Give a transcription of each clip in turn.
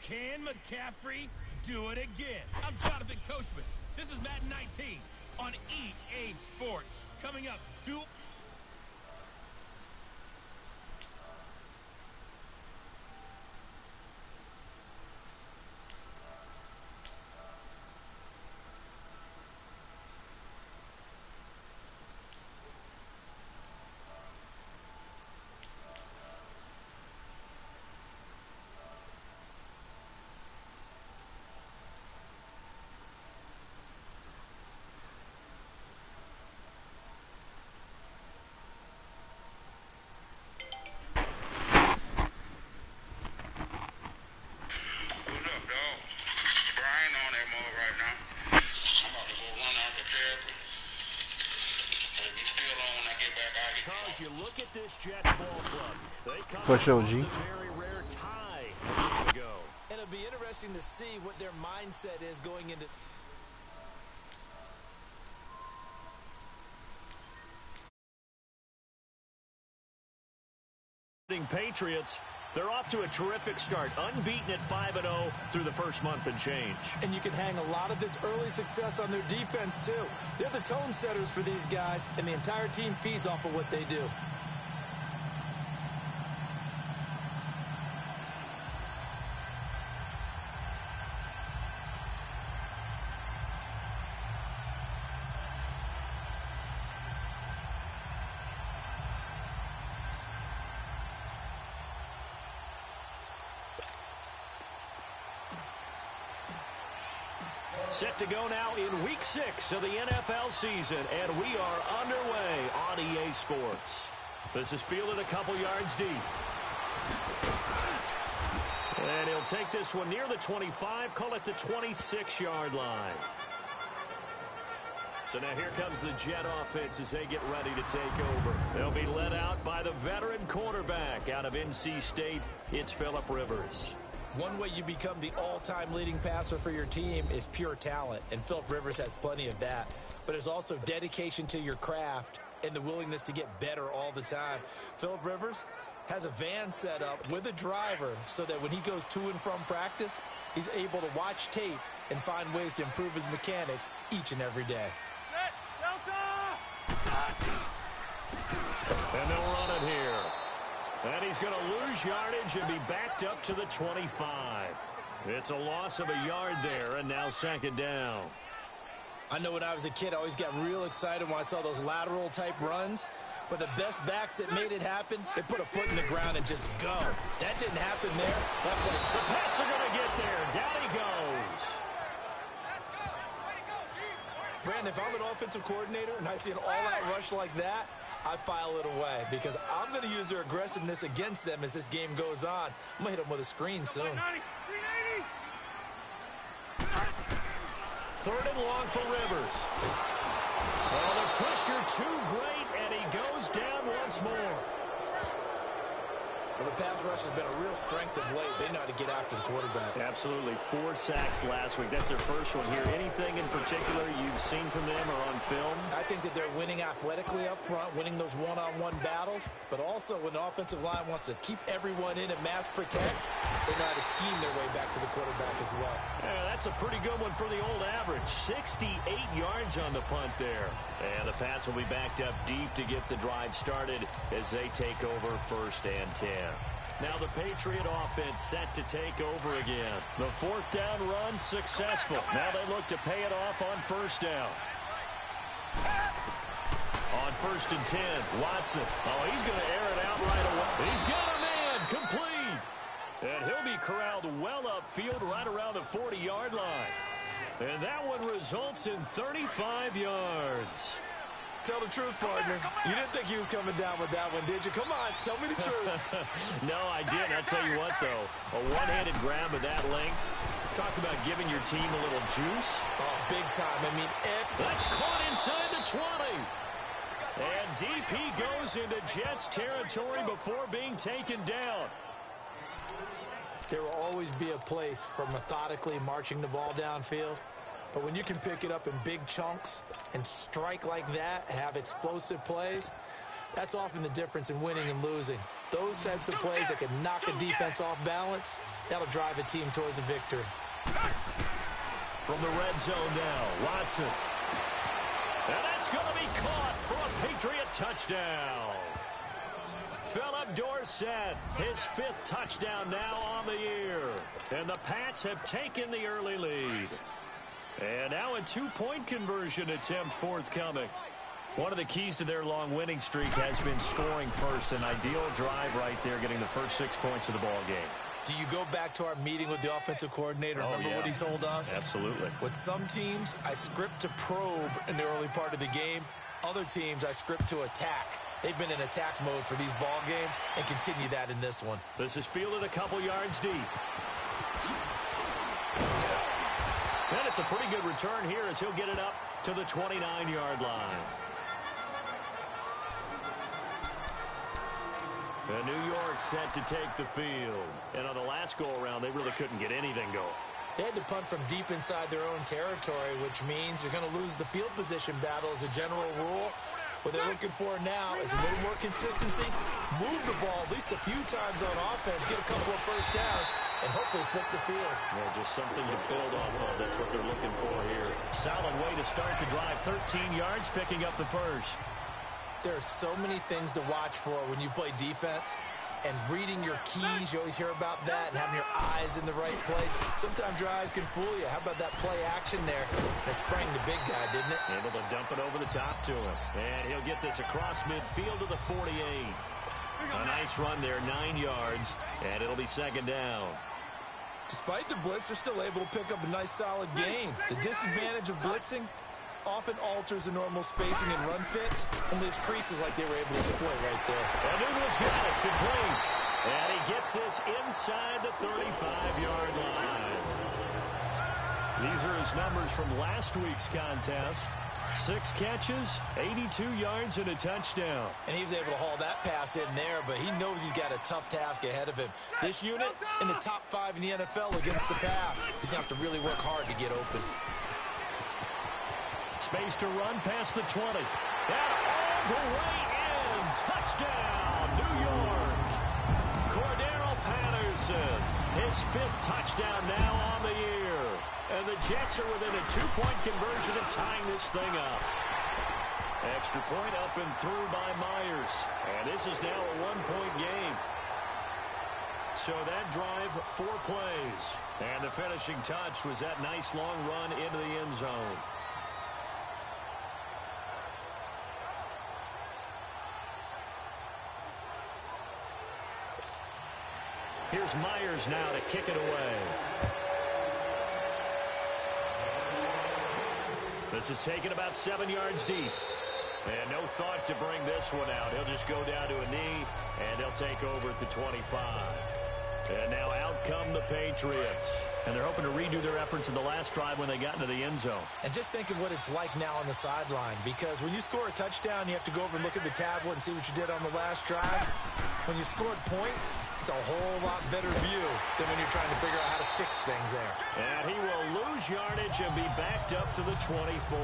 Can McCaffrey do it again? I'm Jonathan Coachman. This is Madden 19 on EA Sports. Coming up, you look at this Jets ball club. They come Push OG. a very rare tie a game ago. And it'll be interesting to see what their mindset is going into. Patriots, they're off to a terrific start, unbeaten at 5-0 through the first month and change. And you can hang a lot of this early success on their defense, too. They're the tone setters for these guys, and the entire team feeds off of what they do. Set to go now in Week 6 of the NFL season, and we are underway on EA Sports. This is fielded a couple yards deep. And he'll take this one near the 25, call it the 26-yard line. So now here comes the Jet offense as they get ready to take over. They'll be led out by the veteran quarterback out of NC State. It's Phillip Rivers. One way you become the all-time leading passer for your team is pure talent, and Phillip Rivers has plenty of that. But there's also dedication to your craft and the willingness to get better all the time. Phillip Rivers has a van set up with a driver so that when he goes to and from practice, he's able to watch tape and find ways to improve his mechanics each and every day. And they'll run it here. And he's going to lose yardage and be backed up to the 25. It's a loss of a yard there, and now second down. I know when I was a kid, I always got real excited when I saw those lateral-type runs. But the best backs that made it happen, they put a foot in the ground and just go. That didn't happen there. The Pats are going to get there. Down he goes. Brandon, if I'm an offensive coordinator and I see an all-out rush like that, I file it away because I'm going to use their aggressiveness against them as this game goes on. I'm going to hit them with a screen soon. Third and long for Rivers. Oh, the pressure too great, and he goes down once more. Well, the pass rush has been a real strength of late. They know how to get after the quarterback. Absolutely. 4 sacks last week. That's their first one here. Anything in particular you've seen from them or on film? I think that they're winning athletically up front, winning those one-on-one battles, but also when the offensive line wants to keep everyone in and mass protect, they know how to scheme their way back to the quarterback as well. Yeah, that's a pretty good one for the old average. 68 yards on the punt there. And the Pats will be backed up deep to get the drive started as they take over 1st and 10. Now the Patriot offense set to take over again. The 4th down run successful. Now they look to pay it off on 1st down. On 1st and 10, Watson. Oh, he's going to air it out right away. He's got a man complete. And he'll be corralled well upfield right around the 40-yard line. And that one results in 35 yards. Tell the truth, partner. You didn't think he was coming down with that one, did you? Come on, tell me the truth. No, I didn't. I'll tell you what, though. A one-handed grab of that length. Talk about giving your team a little juice. Oh, big time. I mean, that's caught inside the 20. And DP goes into Jets territory before being taken down. There will always be a place for methodically marching the ball downfield. But when you can pick it up in big chunks and strike like that, have explosive plays, that's often the difference in winning and losing. Those types of plays that can knock a defense off balance, that'll drive a team towards a victory. From the red zone now, Watson. And that's going to be caught for a Patriot touchdown. Philip Dorsett, his 5th touchdown now on the year. And the Pats have taken the early lead. And now a 2-point conversion attempt forthcoming. One of the keys to their long winning streak has been scoring first. An ideal drive right there, getting the first 6 points of the ball game. Do you go back to our meeting with the offensive coordinator? Remember what he told us? Absolutely. With some teams, I script to probe in the early part of the game. Other teams, I script to attack. They've been in attack mode for these ball games and continue that in this one. This is fielded a couple yards deep. And it's a pretty good return here as he'll get it up to the 29-yard line. And New York set to take the field. And on the last go-around, they really couldn't get anything going. They had to punt from deep inside their own territory, which means you're going to lose the field position battle as a general rule. What they're looking for now is a little more consistency, move the ball at least a few times on offense, get a couple of first downs, and hopefully flip the field. Yeah, just something to build off of. That's what they're looking for here. Solid way to start the drive. 13 yards, picking up the first. There are so many things to watch for when you play defense, and reading your keys, you always hear about that, and having your eyes in the right place. Sometimes your eyes can fool you. How about that play action there? That sprang the big guy, didn't it? Able to dump it over the top to him. And he'll get this across midfield to the 48. A nice run there, 9 yards, and it'll be second down. Despite the blitz, they're still able to pick up a nice, solid gain. The disadvantage of blitzing often alters the normal spacing and run fits and leaves creases like they were able to exploit right there. And Newman's got it, complete. And he gets this inside the 35-yard line. These are his numbers from last week's contest. 6 catches, 82 yards, and a touchdown. And he was able to haul that pass in there, but he knows he's got a tough task ahead of him. This unit in the top 5 in the NFL against the pass. He's going to have to really work hard to get open. Space to run past the 20. And all the way in. Touchdown, New York. Cordero Patterson, his 5th touchdown now on the year. And the Jets are within a 2-point conversion of tying this thing up. Extra point up and through by Myers. And this is now a 1-point game. So that drive, 4 plays. And the finishing touch was that nice long run into the end zone. Here's Myers now to kick it away. This is taken about 7 yards deep. And no thought to bring this one out. He'll just go down to a knee, and they'll take over at the 25. And now out come the Patriots. And they're hoping to redo their efforts in the last drive when they got into the end zone. And just think of what it's like now on the sideline, because when you score a touchdown, you have to go over and look at the tablet and see what you did on the last drive. When you scored points, it's a whole lot better view than when you're trying to figure out how to fix things there. And he will lose yardage and be backed up to the 24.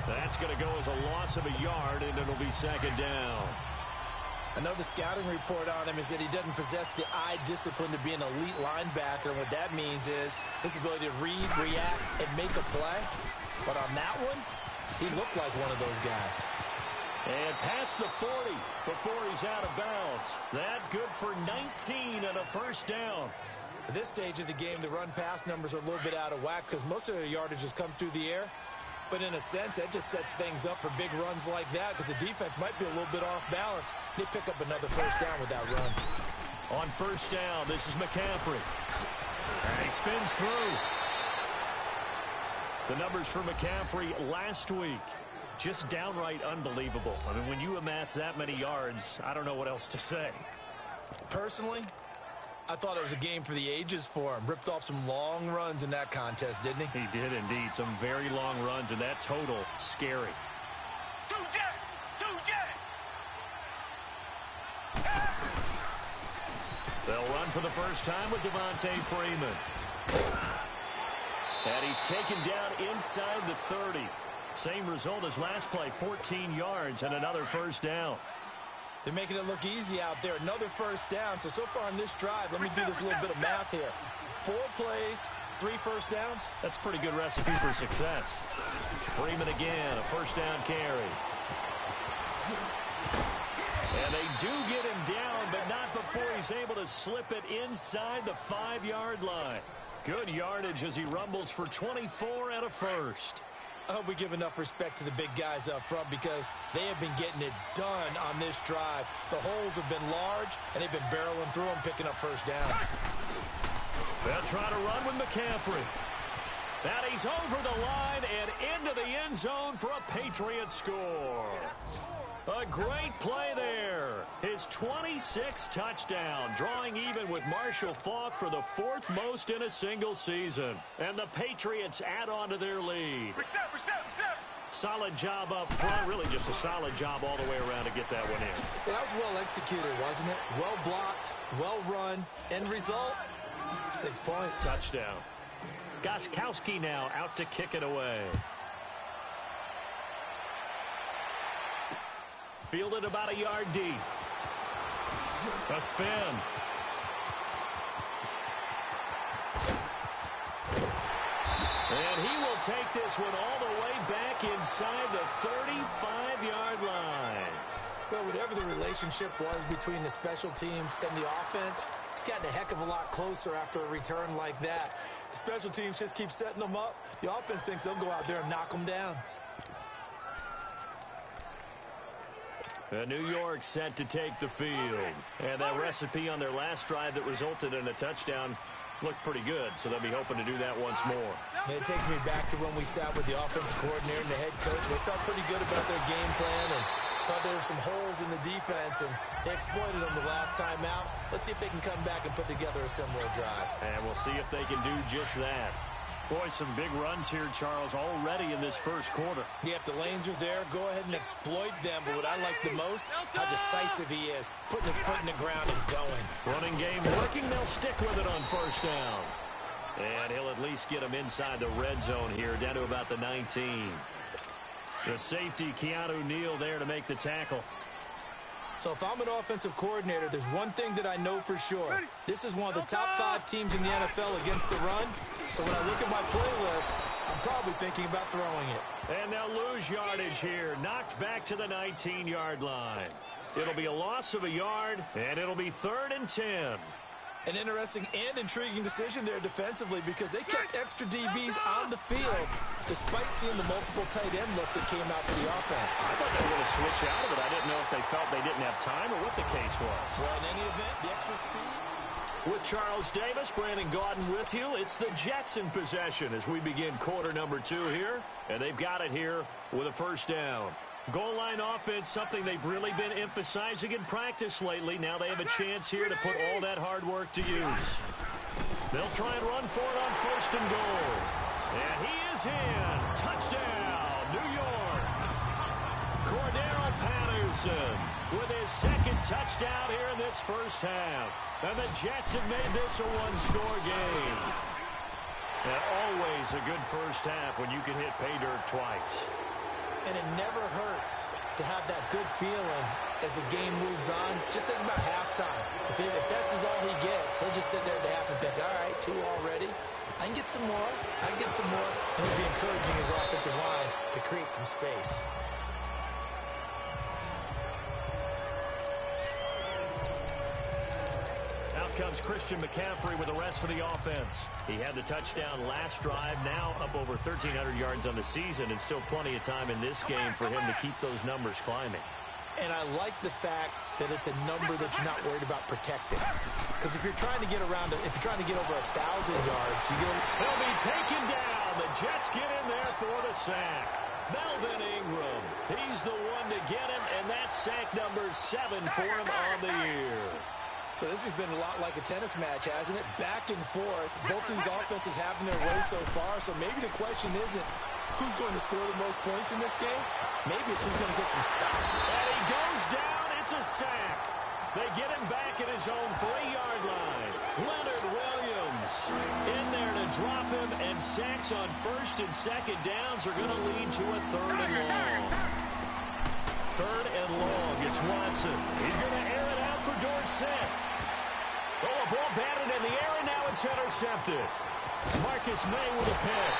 That's going to go as a loss of a yard, and it'll be second down. Another scouting report on him is that he doesn't possess the eye discipline to be an elite linebacker. And what that means is his ability to read, react, and make a play. But on that one, he looked like one of those guys. And past the 40 before he's out of bounds. That good for 19 and a first down. At this stage of the game, the run-pass numbers are a little bit out of whack because most of the yardage has come through the air. But in a sense, that just sets things up for big runs like that because the defense might be a little bit off balance. They pick up another first down with that run. On first down, this is McCaffrey. And he spins through. The numbers for McCaffrey last week, just downright unbelievable. I mean, when you amass that many yards, I don't know what else to say. Personally, I thought it was a game for the ages for him. Ripped off some long runs in that contest, didn't he? He did indeed. Some very long runs, and that total, scary. They'll run for the first time with Devontae Freeman. And he's taken down inside the 30. Same result as last play, 14 yards and another first down. They're making it look easy out there. Another first down. So far on this drive, let me do this little bit of math here. 4 plays, 3 first downs. That's a pretty good recipe for success. Freeman again, a first down carry. And they do get him down, but not before he's able to slip it inside the 5-yard line. Good yardage as he rumbles for 24 and a first. I hope we give enough respect to the big guys up front because they have been getting it done on this drive. The holes have been large, and they've been barreling through them, picking up first downs. They'll try to run with McCaffrey. And he's over the line and into the end zone for a Patriot score. A great play there. His 26th touchdown, drawing even with Marshall Faulk for the 4th most in a single season. And the Patriots add on to their lead. Reset. Solid job up front. Really just a solid job all the way around to get that one in. That was well executed, wasn't it? Well blocked, well run. End result, 6 points. Touchdown. Gostkowski now out to kick it away. Fielded about a yard deep. A spin. And he will take this one all the way back inside the 35-yard line. Well, whatever the relationship was between the special teams and the offense, it's gotten a heck of a lot closer after a return like that. The special teams just keep setting them up. The offense thinks they'll go out there and knock them down. New York set to take the field. And that recipe on their last drive that resulted in a touchdown looked pretty good, so they'll be hoping to do that once more. It takes me back to when we sat with the offensive coordinator and the head coach. They felt pretty good about their game plan and thought there were some holes in the defense, and they exploited them the last time out. Let's see if they can come back and put together a similar drive. And we'll see if they can do just that. Boy, some big runs here, Charles, already in this first quarter. Yeah, if the lanes are there, go ahead and exploit them. But what I like the most, how decisive he is, putting his foot in the ground and going. Running game working, they'll stick with it on first down. And he'll at least get him inside the red zone here, down to about the 19. The safety, Keanu Neal, there to make the tackle. So if I'm an offensive coordinator, there's one thing that I know for sure. This is one of the top 5 teams in the NFL against the run. So when I look at my playlist, I'm probably thinking about throwing it. And they'll lose yardage here. Knocked back to the 19-yard line. It'll be a loss of a yard, and it'll be 3rd and 10. An interesting and intriguing decision there defensively because they kept extra DBs on the field despite seeing the multiple tight end look that came out for the offense. I thought they were going to switch out of it. I didn't know if they felt they didn't have time or what the case was. Well, in any event, the extra speed. With Charles Davis, Brandon Gaudin with you. It's the Jets in possession as we begin quarter number 2 here. And they've got it here with a first down. Goal line offense, something they've really been emphasizing in practice lately. Now they have a chance here to put all that hard work to use. They'll try and run for it on 1st and goal. And he is in. Touchdown, New York. Cordero Patterson with his 2nd touchdown here in this first half. And the Jets have made this a one-score game. And always a good first half when you can hit pay dirt twice. And it never hurts to have that good feeling as the game moves on. Just think about halftime. If that's all he gets, he'll just sit there at the half and think, all right, 2 already. I can get some more. I can get some more. And he'll be encouraging his offensive line to create some space. Comes Christian McCaffrey with the rest of the offense. He had the touchdown last drive, now up over 1,300 yards on the season, and still plenty of time in this game for him to keep those numbers climbing. And I like the fact that it's a number that you're not worried about protecting. Because if you're trying to get around, if you're trying to get over 1,000 yards, you get. He'll be taken down. The Jets get in there for the sack. Melvin Ingram, he's the one to get him, and that's sack number 7 for him on the year. So this has been a lot like a tennis match, hasn't it? Back and forth. Both of these offenses having their way so far. So maybe the question isn't who's going to score the most points in this game. Maybe it's who's going to get some stop. And he goes down. It's a sack. They get him back at his own 3-yard line. Leonard Williams in there to drop him. And sacks on 1st and 2nd downs are going to lead to a 3rd and long. 3rd and long. It's Watson. He's going to air it out for Dorsett. Oh, a ball batted in the air, and now it's intercepted. Marcus May with a pick.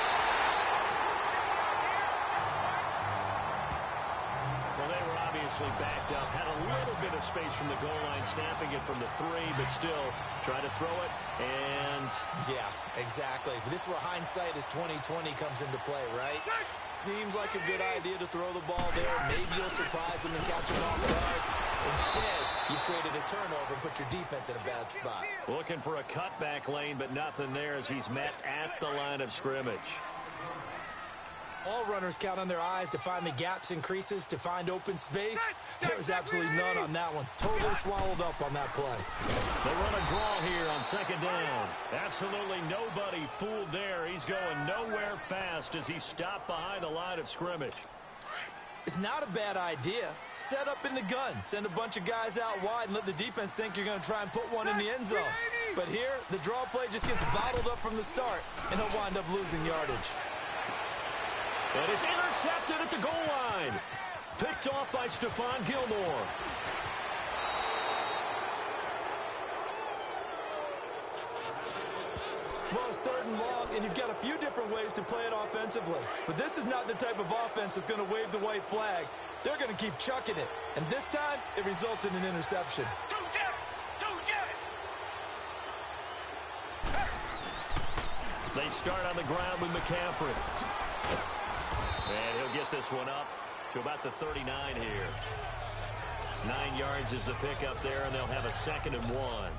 Well, they were obviously backed up. Had a little bit of space from the goal line, snapping it from the 3, but still try to throw it. And yeah, exactly. This is where hindsight is 20/20 comes into play, right? Seems like a good idea to throw the ball there. Maybe you'll surprise them and catch them off guard. Instead, you created a turnover and put your defense in a bad spot. Looking for a cutback lane, but nothing there as he's met at the line of scrimmage. All runners count on their eyes to find the gaps and creases, to find open space. There was absolutely none on that one. Totally swallowed up on that play. They run a draw here on 2nd down. Absolutely nobody fooled there. He's going nowhere fast as he stopped behind the line of scrimmage. It's not a bad idea. Set up in the gun. Send a bunch of guys out wide and let the defense think you're going to try and put one in the end zone. But here, the draw play just gets bottled up from the start, and they'll wind up losing yardage. And it's intercepted at the goal line. Picked off by Stephon Gilmore. Well, it's 3rd and long, and you've got a few different ways to play it offensively. But this is not the type of offense that's going to wave the white flag. They're going to keep chucking it. And this time, it results in an interception. They start on the ground with McCaffrey. And he'll get this one up to about the 39 here. 9 yards is the pickup there, and they'll have a 2nd and 1.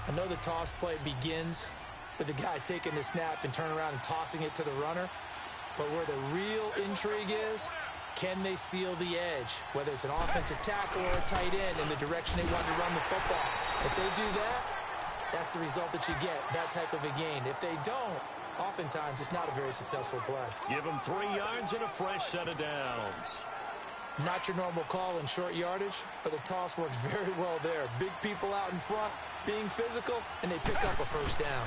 I know the toss play begins with the guy taking the snap and turning around and tossing it to the runner. But where the real intrigue is, can they seal the edge? Whether it's an offensive tackle or a tight end in the direction they want to run the football. If they do that, that's the result that you get, that type of a gain. If they don't, oftentimes it's not a very successful play. Give them 3 yards and a fresh set of downs. Not your normal call in short yardage, but the toss works very well there. Big people out in front, being physical, and they pick up a 1st down.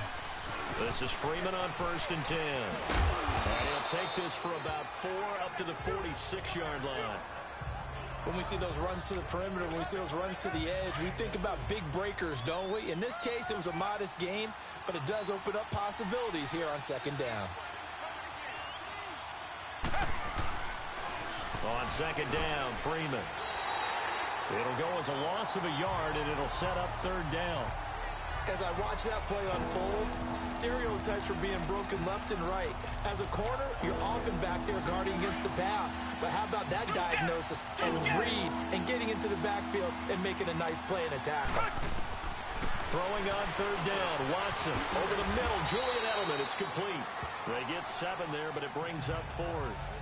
This is Freeman on 1st and 10. And he'll take this for about 4 up to the 46-yard line. When we see those runs to the perimeter, when we see those runs to the edge, we think about big breakers, don't we? In this case, it was a modest gain, but it does open up possibilities here on 2nd down. On 2nd down, Freeman. It'll go as a loss of a yard, and it'll set up 3rd down. As I watch that play unfold, stereotypes are being broken left and right. As a corner, you're often back there guarding against the pass. But how about that diagnosis and read and getting into the backfield and making a nice play and a tackle? Throwing on 3rd down, Watson over the middle, Julian Edelman, it's complete. They get 7 there, but it brings up 4th.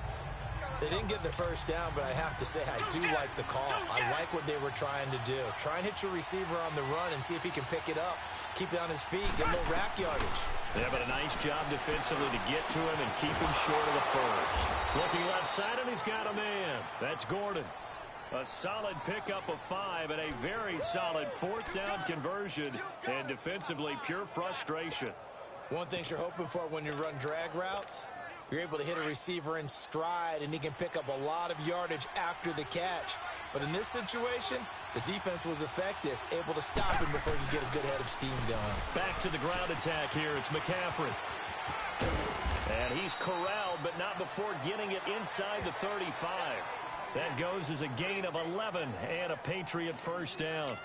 They didn't get the 1st down, but I have to say I do like the call. I like what they were trying to do. Try and hit your receiver on the run and see if he can pick it up. Keep it on his feet, get a little rack yardage. Yeah, but a nice job defensively to get to him and keep him short of the 1st. Looking left side, and he's got a man. That's Gordon. A solid pickup of 5 and a very solid 4th down conversion. And defensively, pure frustration. One thing you're hoping for when you run drag routes, you're able to hit a receiver in stride, and he can pick up a lot of yardage after the catch. But in this situation, the defense was effective, able to stop him before you get a good head of steam going. Back to the ground attack here. It's McCaffrey. And he's corralled, but not before getting it inside the 35. That goes as a gain of 11 and a Patriot 1st down.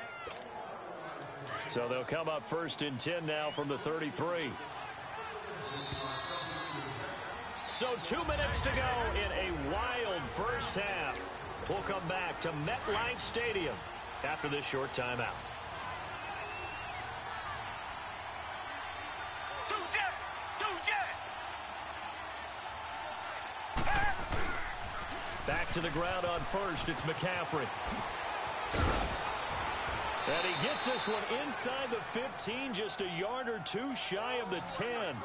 So they'll come up 1st and 10 now from the 33. So 2 minutes to go in a wild 1st half. We'll come back to MetLife Stadium after this short timeout. Back to the ground on 1st. It's McCaffrey. And he gets this one inside the 15, just a yard or 2 shy of the 10.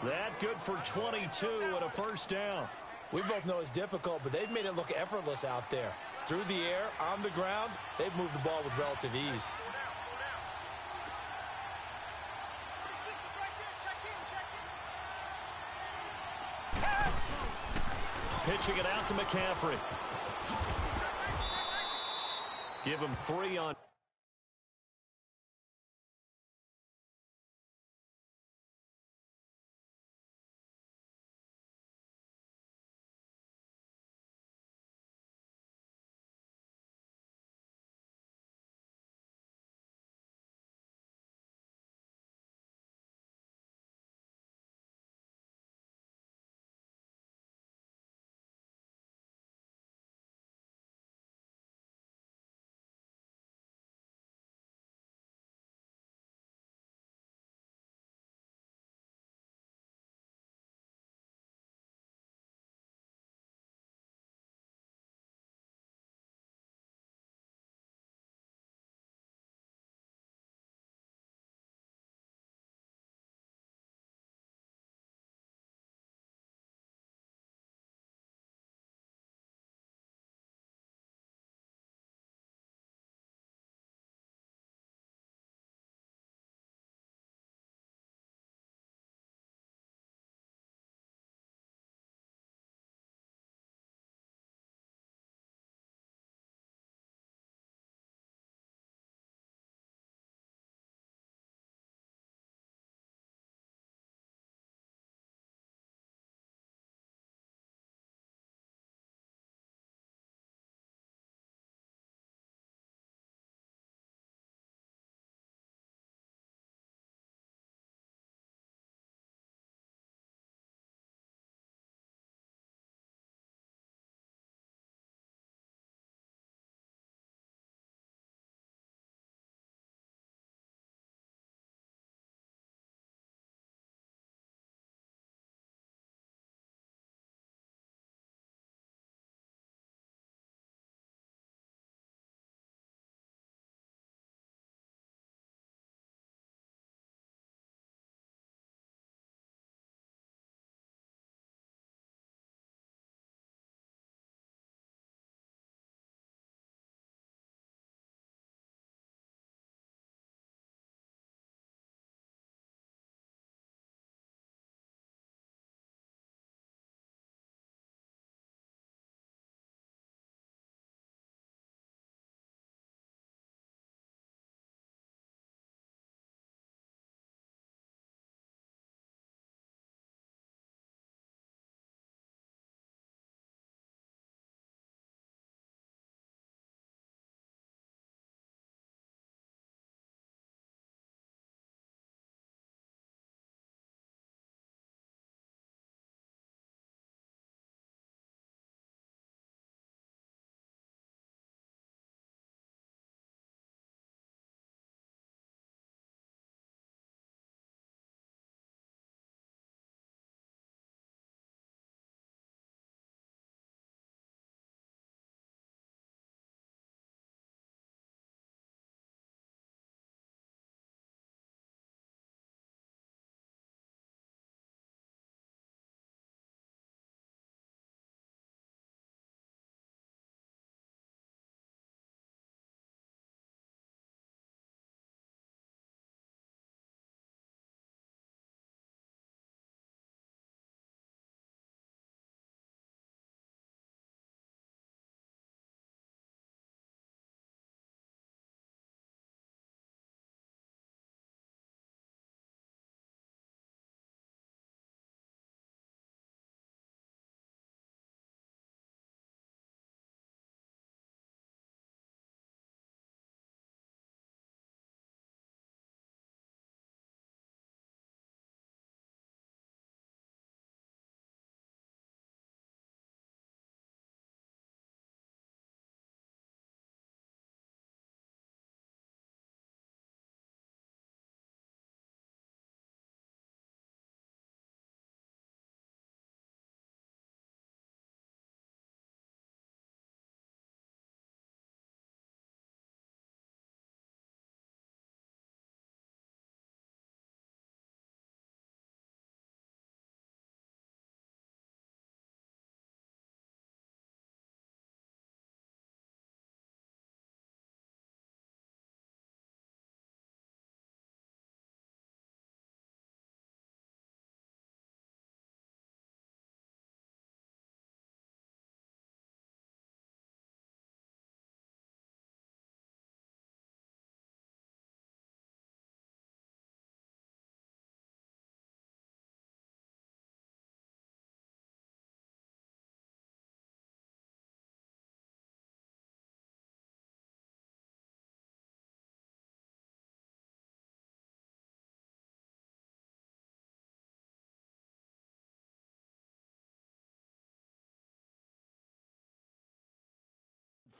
That good for 22 and a 1st down. We both know it's difficult, but they've made it look effortless out there. Through the air, on the ground, they've moved the ball with relative ease. Pitching it out to McCaffrey. Give him 3 on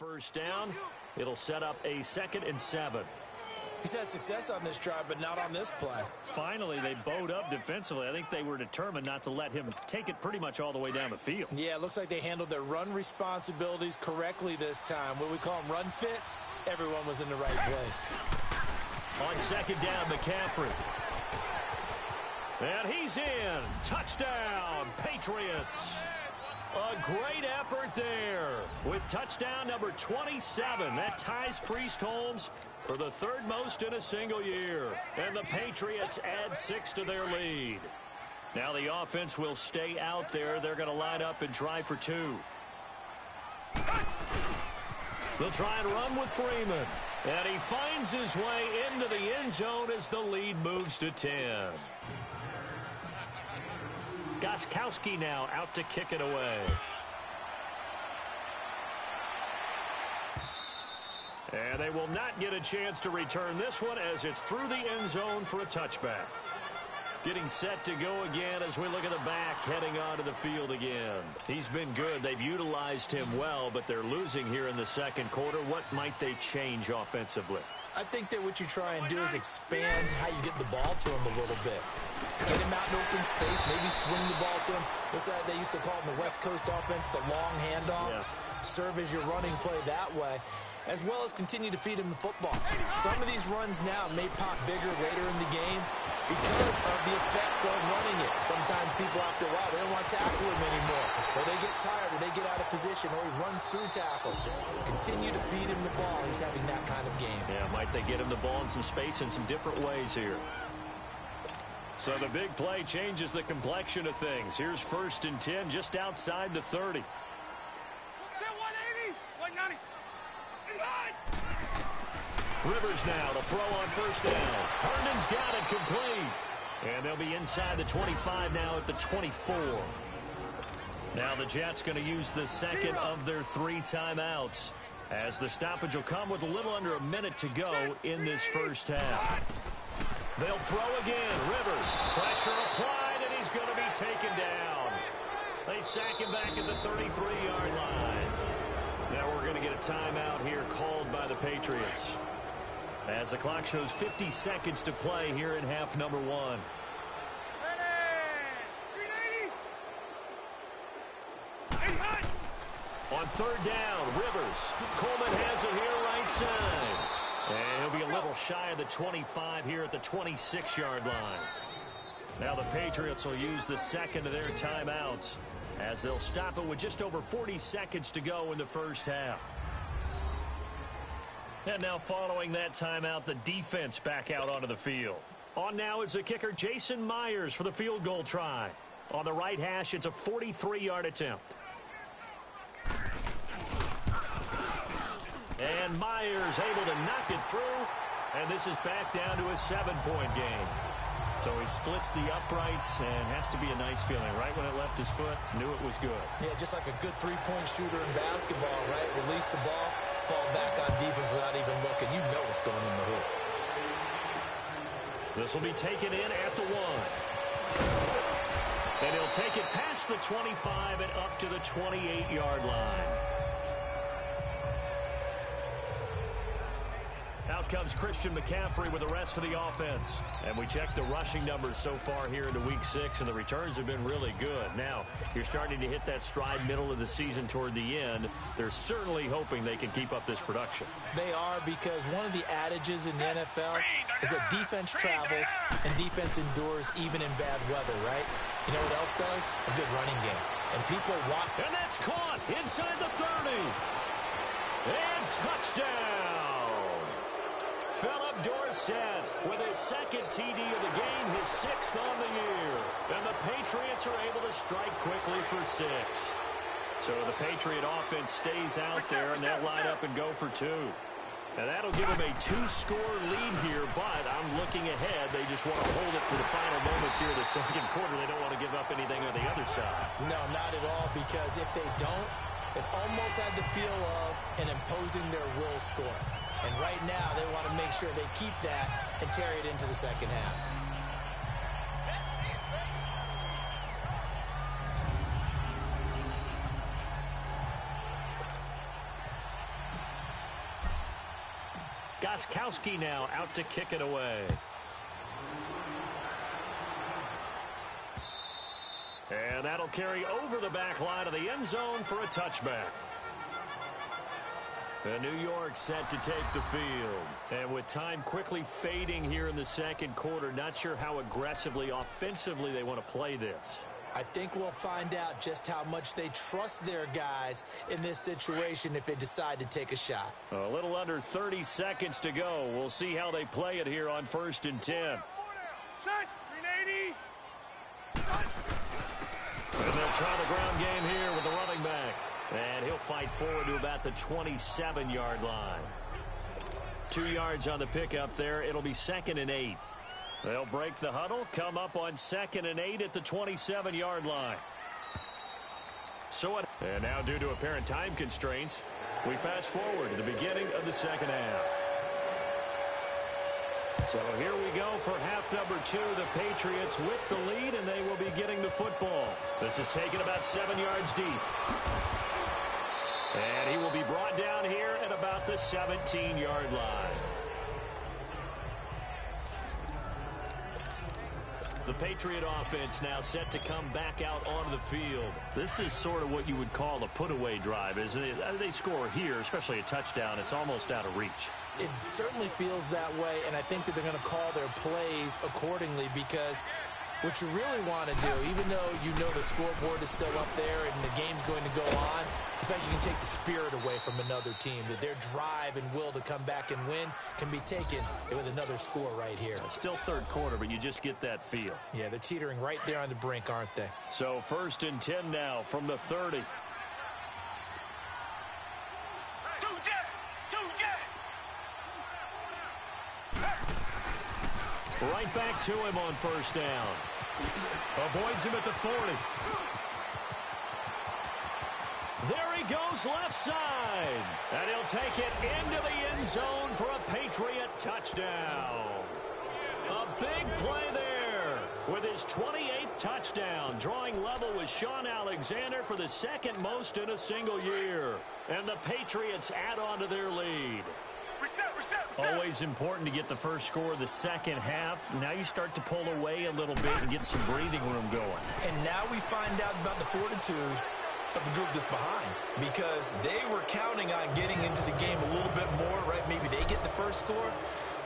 first down. It'll set up a 2nd and 7. He's had success on this drive, but not on this play. Finally, they bowed up defensively. I think they were determined not to let him take it pretty much all the way down the field. Yeah, it looks like they handled their run responsibilities correctly this time. What we call them run fits, everyone was in the right place. On 2nd down, McCaffrey. And he's in. Touchdown, Patriots. A great effort there with touchdown number 27. That ties Priest Holmes for the 3rd most in a single year. And the Patriots add 6 to their lead. Now the offense will stay out there. They're going to line up and try for 2. They'll try and run with Freeman. And he finds his way into the end zone as the lead moves to 10. Gostkowski now out to kick it away. And they will not get a chance to return this one as it's through the end zone for a touchback. Getting set to go again as we look at the back heading onto the field again. He's been good. They've utilized him well, but they're losing here in the 2nd quarter. What might they change offensively? I think that what you try and do is expand how you get the ball to him a little bit. Get him out in open space, maybe swing the ball to him. What's that they used to call in the West Coast offense, the long handoff? Yeah. Serve as your running play that way, as well as continue to feed him the football. Some of these runs now may pop bigger later in the game because of the effects of running it. Sometimes people, after a while, they don't want to tackle him anymore. Or they get tired, or they get out of position, or he runs through tackles. Continue to feed him the ball. He's having that kind of game. Yeah, might they get him the ball in some space in some different ways here. So the big play changes the complexion of things. Here's 1st and 10 just outside the 30. 190. Rivers now to throw on 1st down. Herndon's got it complete. And they'll be inside the 25 now at the 24. Now the Jets going to use the 2nd of their 3 timeouts, as the stoppage will come with a little under a minute to go in this first half. They'll throw again. Rivers, pressure applied, and he's going to be taken down. They sack him back at the 33-yard line. Now we're going to get a timeout here called by the Patriots, as the clock shows 50 seconds to play here in half number 1. On 3rd down, Rivers. Coleman has it here right side. And he'll be a little shy of the 25 here at the 26-yard line. Now the Patriots will use the 2nd of their timeouts, as they'll stop it with just over 40 seconds to go in the first half. And now following that timeout, the defense back out onto the field. On now is the kicker, Jason Myers, for the field goal try. On the right hash, it's a 43-yard attempt. And Myers able to knock it through, and this is back down to a 7-point game. So he splits the uprights, and has to be a nice feeling. Right when it left his foot, knew it was good. Yeah, just like a good 3-point shooter in basketball, right? Release the ball, fall back on defense without even looking. You know it's going in the hoop. This will be taken in at the 1. And he'll take it past the 25 and up to the 28-yard line. Out comes Christian McCaffrey with the rest of the offense. And we check the rushing numbers so far here into Week 6, and the returns have been really good. Now, you're starting to hit that stride middle of the season toward the end. They're certainly hoping they can keep up this production. They are, because one of the adages in the NFL is that defense travels and defense endures even in bad weather, right? You know what else does? A good running game. And people want... And that's caught inside the 30. And touchdown! Philip Dorsett with his 2nd TD of the game, his 6th on the year. And the Patriots are able to strike quickly for 6. So the Patriot offense stays out there, and they'll line up and go for 2. And that'll give them a 2-score lead here, but I'm looking ahead. They just want to hold it for the final moments here of the 2nd quarter. They don't want to give up anything on the other side. No, not at all, because if they don't, it almost had the feel of an imposing their will score. And right now, they want to make sure they keep that and carry it into the second half. Gostkowski now out to kick it away. And that'll carry over the back line of the end zone for a touchback. And New York set to take the field. And with time quickly fading here in the second quarter, not sure how aggressively, offensively they want to play this. I think we'll find out just how much they trust their guys in this situation if they decide to take a shot. A little under 30 seconds to go. We'll see how they play it here on 1st and 10. Check, 380. And they'll try the ground game here with the running back. And he'll fight forward to about the 27-yard line. 2 yards on the pickup there. It'll be 2nd and 8. They'll break the huddle, come up on 2nd and 8 at the 27-yard line. And now, due to apparent time constraints, we fast forward to the beginning of the second half. So here we go for half number 2. The Patriots with the lead, and they will be getting the football. This is taken about 7 yards deep. And he will be brought down here at about the 17-yard line. The Patriot offense now set to come back out onto the field. This is sort of what you would call a put-away drive, isn't it? They score here, especially a touchdown. It's almost out of reach. It certainly feels that way, and I think that they're going to call their plays accordingly, because what you really want to do, even though you know the scoreboard is still up there and the game's going to go on, in fact, you can take the spirit away from another team, that their drive and will to come back and win can be taken with another score right here. Still third quarter, but you just get that feel. Yeah, they're teetering right there on the brink, aren't they? So 1st and 10 now from the 30. Right back to him on 1st down. Avoids him at the 40. There he goes left side. And he'll take it into the end zone for a Patriot touchdown. A big play there with his 28th touchdown, drawing level with Sean Alexander for the 2nd most in a single year. And the Patriots add on to their lead. Always important to get the first score of the second half. Now you start to pull away a little bit and get some breathing room going. And now we find out about the fortitude of the group that's behind, because they were counting on getting into the game a little bit more, right? Maybe they get the first score.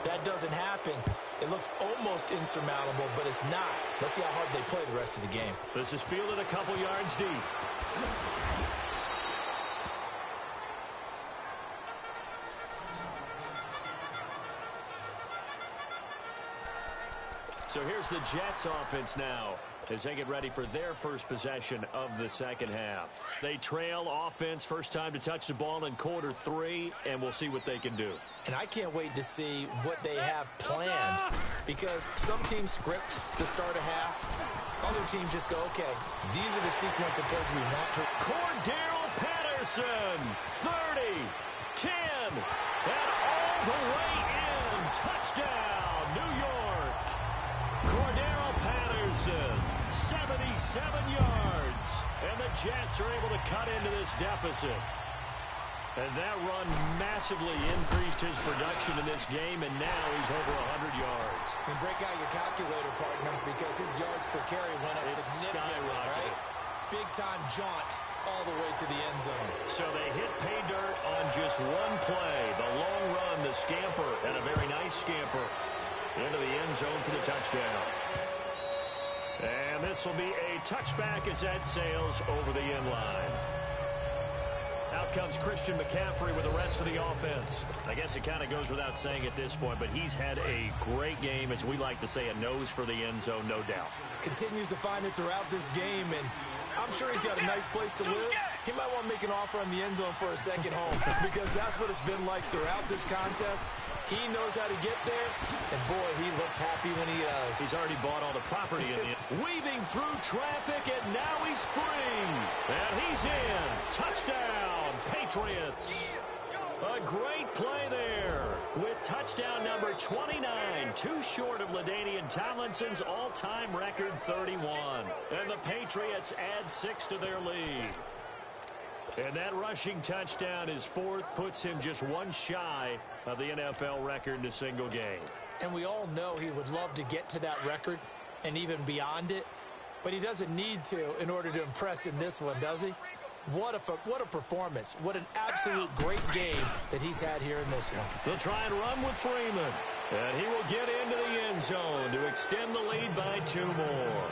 That doesn't happen. It looks almost insurmountable, but it's not. Let's see how hard they play the rest of the game. This is fielded a couple yards deep. So here's the Jets offense now as they get ready for their first possession of the second half. They trail offense, first time to touch the ball in quarter 3, and we'll see what they can do. And I can't wait to see what they have planned, because some teams script to start a half. Other teams just go, okay, these are the sequence of plays we want to. Cordero Patterson, 30, 10, and all the way in. Touchdown, New York. Cordero Patterson, 77 yards. And the Jets are able to cut into this deficit. And that run massively increased his production in this game, and now he's over 100 yards. And break out your calculator, partner, because his yards per carry went up significantly, right? Big-time jaunt all the way to the end zone. So they hit pay dirt on just one play. The long run, the scamper, and a very nice scamper into the end zone for the touchdown. And this will be a touchback as that sails over the end line. Out comes Christian McCaffrey with the rest of the offense. I guess it kind of goes without saying at this point, but he's had a great game, as we like to say, a nose for the end zone, no doubt. Continues to find it throughout this game, and I'm sure he's got a nice place to live. He might want to make an offer on the end zone for a second home, because that's what it's been like throughout this contest. He knows how to get there, and boy, he looks happy when he does. He's already bought all the property in the weaving through traffic, and now he's free. And he's in. Touchdown, Patriots. A great play there with touchdown number 29, too short of LaDainian Tomlinson's all-time record 31. And the Patriots add 6 to their lead. And that rushing touchdown, his fourth, puts him just one shy of the NFL record in a single game. And we all know he would love to get to that record and even beyond it, but he doesn't need to in order to impress in this one, does he? What a performance. What an absolute great game that he's had here in this one. They'll try and run with Freeman. And he will get into the end zone to extend the lead by 2 more.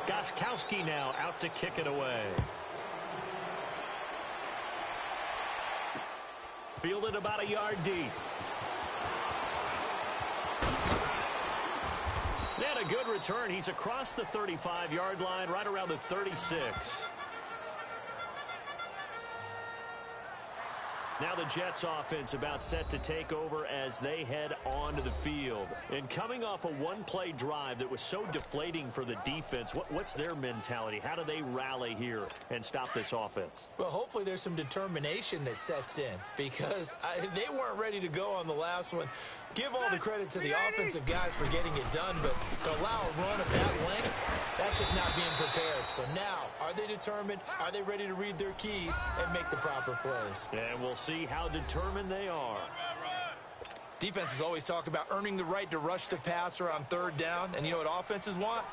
Gostkowski now out to kick it away. Fielded about a yard deep. And a good return. He's across the 35-yard line, right around the 36. Now the Jets offense about set to take over as they head onto the field. And coming off a one-play drive that was so deflating for the defense, what's their mentality? How do they rally here and stop this offense? Well, hopefully there's some determination that sets in because they weren't ready to go on the last one. Give all the credit to the offensive guys for getting it done, but to allow a run of that length, that's just not being prepared. So now, are they determined? Are they ready to read their keys and make the proper plays? And we'll see how determined they are. Defenses always talk about earning the right to rush the passer on 3rd down, and you know what offenses want?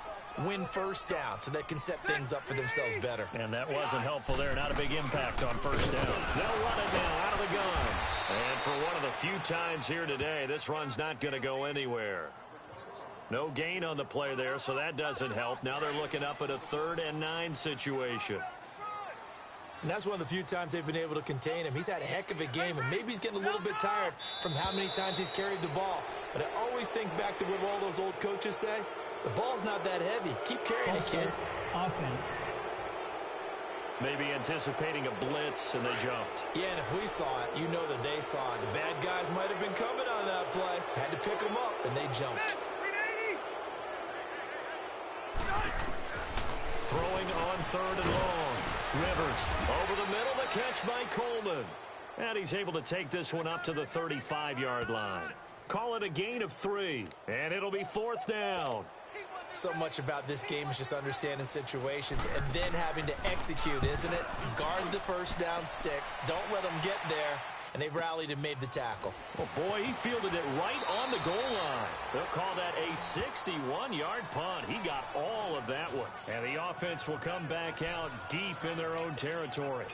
Win 1st down so they can set things up for themselves better. And that wasn't helpful there. Not a big impact on 1st down. They'll run it now out of the gun. And for one of the few times here today, this run's not going to go anywhere. No gain on the play there, so that doesn't help. Now they're looking up at a 3rd and 9 situation. And that's one of the few times they've been able to contain him. He's had a heck of a game, and maybe he's getting a little bit tired from how many times he's carried the ball. But I always think back to what all those old coaches say. The ball's not that heavy. Keep carrying it, kid. Offense. Maybe anticipating a blitz, and they jumped. Yeah, and if we saw it, you know that they saw it. The bad guys might have been coming on that play. Had to pick them up, and they jumped. Throwing on 3rd and long. Rivers over the middle, the catch by Coleman. And he's able to take this one up to the 35-yard line. Call it a gain of 3, and it'll be 4th down. So much about this game is just understanding situations and then having to execute, isn't it? Guard the 1st down sticks. Don't let them get there. And they rallied and made the tackle. Oh, boy, he fielded it right on the goal line. They'll call that a 61-yard punt. He got all of that one. And the offense will come back out deep in their own territory.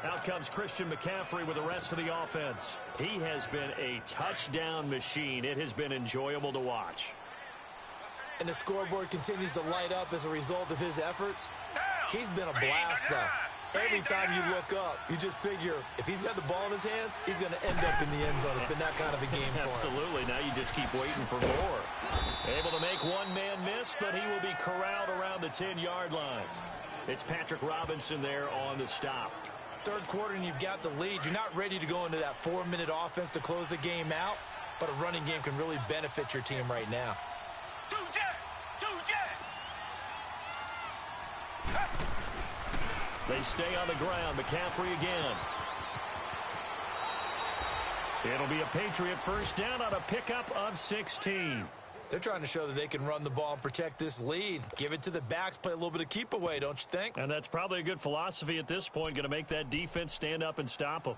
Out comes Christian McCaffrey with the rest of the offense. He has been a touchdown machine. It has been enjoyable to watch. And the scoreboard continues to light up as a result of his efforts. He's been a blast, though. Every time you look up, you just figure if he's got the ball in his hands, he's going to end up in the end zone. It's been that kind of a game for him. Absolutely. Now you just keep waiting for more. Able to make one man miss, but he will be corralled around the 10-yard line. It's Patrick Robinson there on the stop. 3rd quarter and you've got the lead. You're not ready to go into that 4-minute offense to close the game out, but a running game can really benefit your team right now. They stay on the ground. McCaffrey again. It'll be a Patriot 1st down on a pickup of 16. They're trying to show that they can run the ball and protect this lead. Give it to the backs, play a little bit of keep away, don't you think? And that's probably a good philosophy at this point. Going to make that defense stand up and stop them.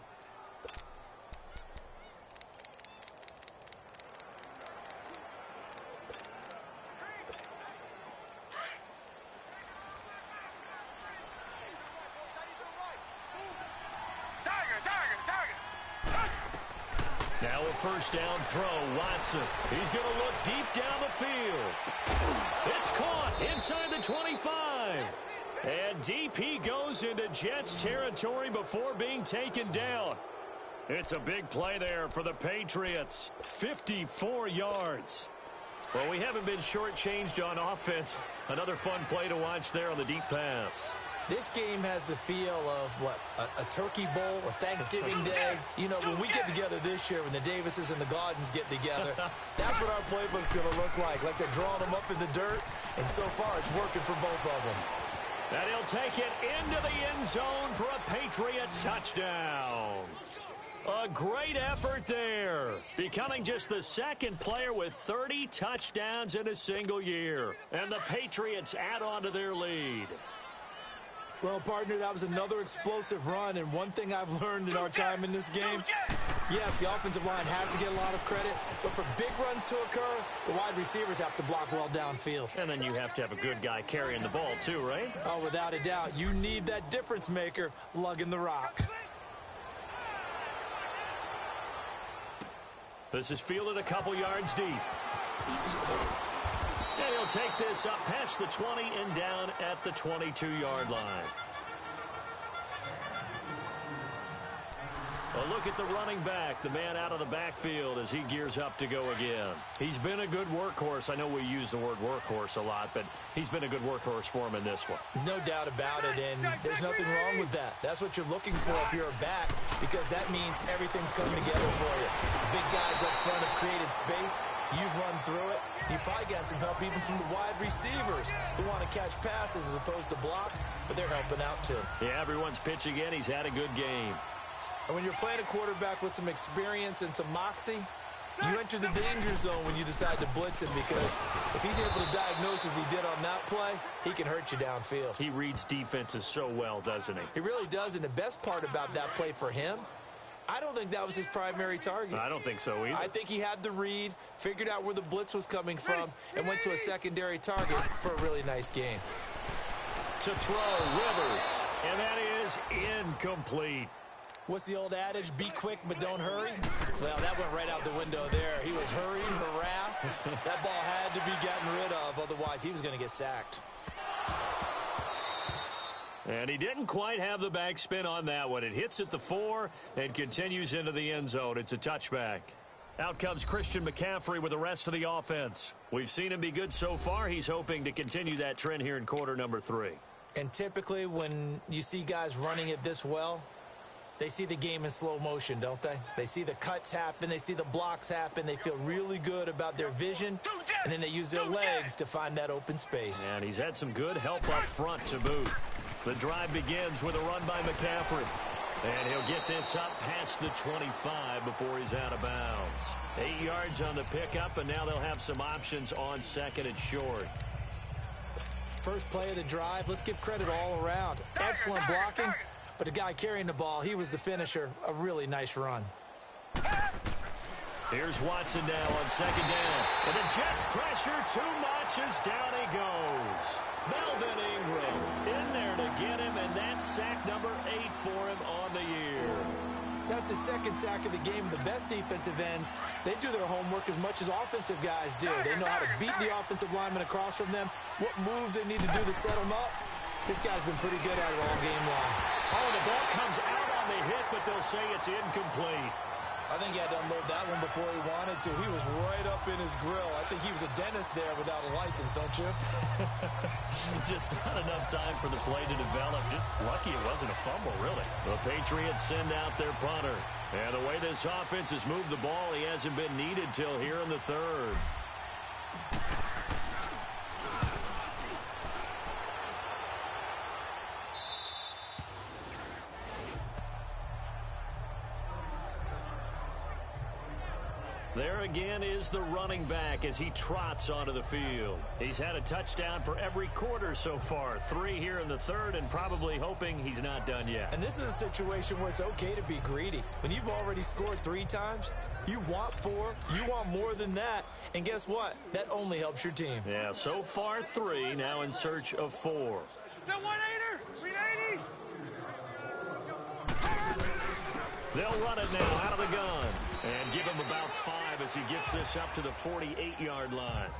Now a 1st down throw. Watson. He's going to look deep down the field. It's caught inside the 25. And deep he goes into Jets territory before being taken down. It's a big play there for the Patriots. 54 yards. Well, we haven't been shortchanged on offense. Another fun play to watch there on the deep pass. This game has the feel of, what, a turkey bowl, a Thanksgiving day. You know, when we get together this year, when the Davises and the Gaudens get together, that's what our playbook's going to look like they're drawing them up in the dirt, and so far it's working for both of them. And he'll take it into the end zone for a Patriot touchdown. A great effort there, becoming just the second player with 30 touchdowns in a single year. And the Patriots add on to their lead. Well, partner, that was another explosive run, and one thing I've learned in our time in this game, yes, the offensive line has to get a lot of credit, but for big runs to occur, the wide receivers have to block well downfield. And then you have to have a good guy carrying the ball too, right? Oh, without a doubt. You need that difference maker lugging the rock. This is fielded a couple yards deep. And he'll take this up past the 20 and down at the 22-yard line. A look at the running back, the man out of the backfield as he gears up to go again. He's been a good workhorse. I know we use the word workhorse a lot, but he's been a good workhorse for him in this one. No doubt about it, and there's nothing wrong with that. That's what you're looking for if you're a back, because that means everything's coming together for you. Big guys up front have created space. You've run through it. You've probably got some help even from the wide receivers who want to catch passes as opposed to block, but they're helping out too. Yeah, everyone's pitching in. He's had a good game. And when you're playing a quarterback with some experience and some moxie, you enter the danger zone when you decide to blitz him, because if he's able to diagnose as he did on that play, he can hurt you downfield. He reads defenses so well, doesn't he? He really does, and the best part about that play for him, I don't think that was his primary target. I don't think so either. I think he had the read, figured out where the blitz was coming from, and went to a secondary target for a really nice game. To throw, Rivers, and that is incomplete. What's the old adage? Be quick, but don't hurry? Well, that went right out the window there. He was hurried, harassed. That ball had to be gotten rid of, otherwise he was going to get sacked. And he didn't quite have the backspin on that one. It hits at the 4 and continues into the end zone. It's a touchback. Out comes Christian McCaffrey with the rest of the offense. We've seen him be good so far. He's hoping to continue that trend here in quarter number 3. And typically when you see guys running it this well, they see the game in slow motion, don't they? They see the cuts happen. They see the blocks happen. They feel really good about their vision, and then they use their legs to find that open space. And he's had some good help up front to boot. The drive begins with a run by McCaffrey. And he'll get this up past the 25 before he's out of bounds. 8 yards on the pickup, and now they'll have some options on second and short. First play of the drive, let's give credit all around. Excellent blocking. But the guy carrying the ball, he was the finisher. A really nice run. Here's Watson now on second down. And the Jets pressure too much as down he goes. Melvin Ingram in there to get him, and that's sack number 8 for him on the year. That's his second sack of the game. The best defensive ends, they do their homework as much as offensive guys do. They know how to beat the offensive lineman across from them, what moves they need to do to set them up. This guy's been pretty good at it all game long. Oh, the ball comes out on the hit, but they'll say it's incomplete. I think he had to unload that one before he wanted to. He was right up in his grill. I think he was a dentist there without a license, don't you? Just not enough time for the play to develop. Just lucky it wasn't a fumble, really. The Patriots send out their punter. And the way this offense has moved the ball, he hasn't been needed till here in the third. There again is the running back as he trots onto the field. He's had a touchdown for every quarter so far. 3 here in the third, and probably hoping he's not done yet. And this is a situation where it's okay to be greedy. When you've already scored 3 times, you want 4, you want more than that. And guess what? That only helps your team. Yeah, so far 3, now in search of 4. The 1-8er, 380. They'll run it now out of the gun and give him about 5 as he gets this up to the 48-yard line.